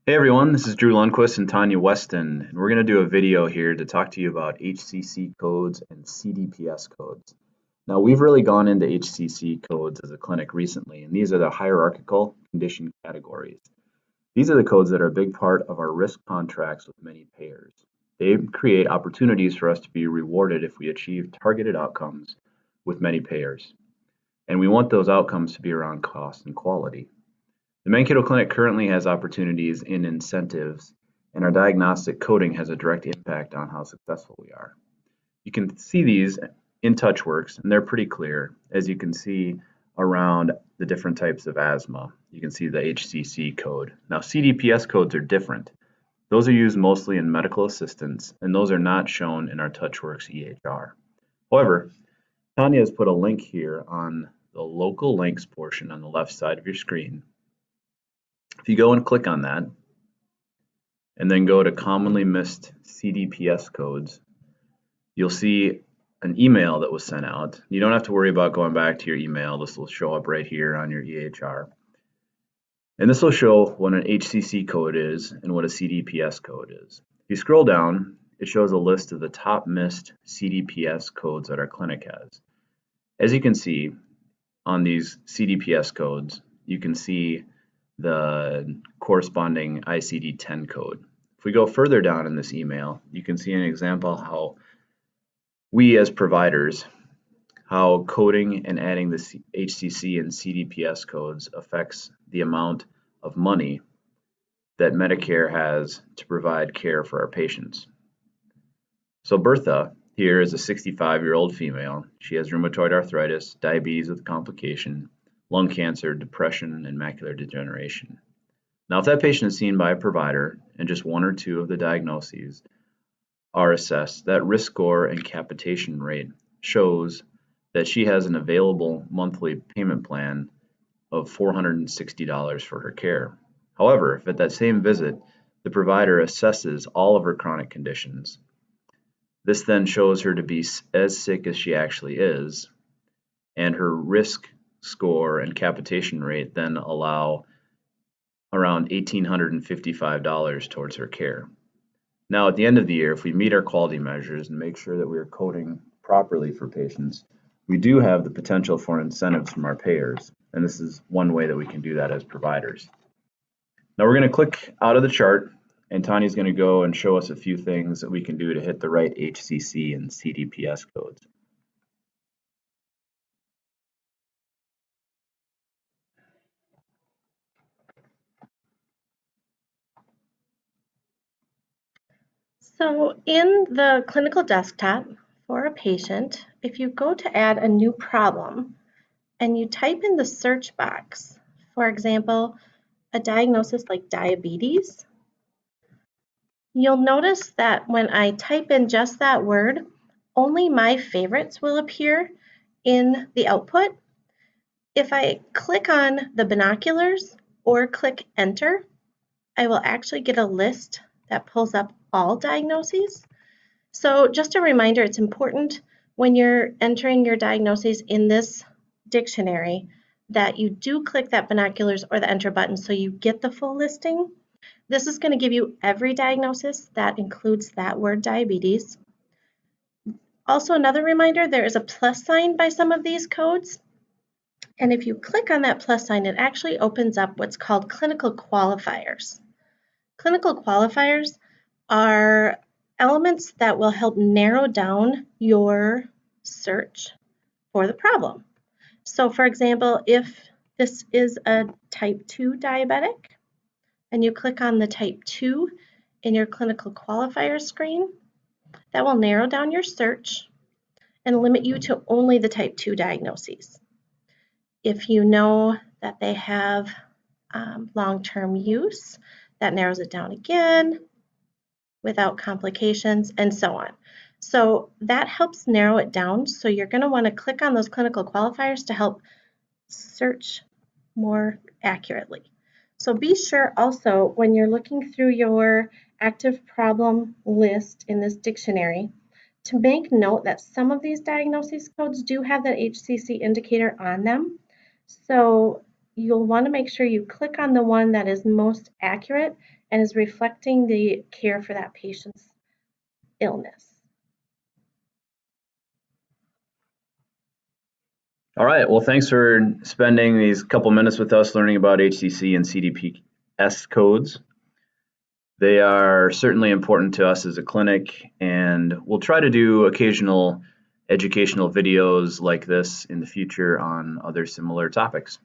Hey everyone, this is Drew Lundquist and Tanya Weston, and we're going to do a video here to talk to you about HCC codes and CDPS codes. Now, we've really gone into HCC codes as a clinic recently, and these are the hierarchical condition categories. These are the codes that are a big part of our risk contracts with many payers. They create opportunities for us to be rewarded if we achieve targeted outcomes with many payers. And we want those outcomes to be around cost and quality. The Mankato Clinic currently has opportunities in incentives, and our diagnostic coding has a direct impact on how successful we are. You can see these in TouchWorks, and they're pretty clear, as you can see around the different types of asthma. You can see the HCC code. Now, CDPS codes are different. Those are used mostly in medical assistance, and those are not shown in our TouchWorks EHR. However, Tanya has put a link here on the local links portion on the left side of your screen. If you go and click on that, and then go to commonly missed CDPS codes, you'll see an email that was sent out. You don't have to worry about going back to your email. This will show up right here on your EHR. And this will show what an HCC code is and what a CDPS code is. If you scroll down, it shows a list of the top missed CDPS codes that our clinic has. As you can see on these CDPS codes, you can see the corresponding ICD-10 code. If we go further down in this email, you can see an example how we as providers, how coding and adding the HCC and CDPS codes affects the amount of money that Medicare has to provide care for our patients. So Bertha here is a 65-year-old female. She has rheumatoid arthritis, diabetes with complication, lung cancer, depression, and macular degeneration. Now, if that patient is seen by a provider and just one or two of the diagnoses are assessed, that risk score and capitation rate shows that she has an available monthly payment plan of $460 for her care. However, if at that same visit, the provider assesses all of her chronic conditions, this then shows her to be as sick as she actually is, and her risk score and capitation rate then allow around $1,855 towards her care. Now, at the end of the year, if we meet our quality measures and make sure that we are coding properly for patients, we do have the potential for incentives from our payers, and this is one way that we can do that as providers. Now we're going to click out of the chart, and Tanya's going to go and show us a few things that we can do to hit the right HCC and CDPS codes. So in the clinical desktop for a patient, if you go to add a new problem and you type in the search box, for example, a diagnosis like diabetes, you'll notice that when I type in just that word, only my favorites will appear in the output. If I click on the binoculars or click enter, I will actually get a list that pulls up all diagnoses. So just a reminder, it's important when you're entering your diagnoses in this dictionary that you do click that binoculars or the enter button so you get the full listing. This is going to give you every diagnosis that includes that word diabetes. Also, another reminder, there is a plus sign by some of these codes. And if you click on that plus sign, it actually opens up what's called clinical qualifiers. Clinical qualifiers are elements that will help narrow down your search for the problem. So for example, if this is a type 2 diabetic and you click on the type 2 in your clinical qualifier screen, that will narrow down your search and limit you to only the type 2 diagnoses. If you know that they have long-term use, that narrows it down again, without complications, and so on. So that helps narrow it down. So you're going to want to click on those clinical qualifiers to help search more accurately. So be sure also when you're looking through your active problem list in this dictionary to make note that some of these diagnosis codes do have that HCC indicator on them. So you'll want to make sure you click on the one that is most accurate and is reflecting the care for that patient's illness. All right, well, thanks for spending these couple minutes with us learning about HCC and CDPS codes. They are certainly important to us as a clinic, and we'll try to do occasional educational videos like this in the future on other similar topics.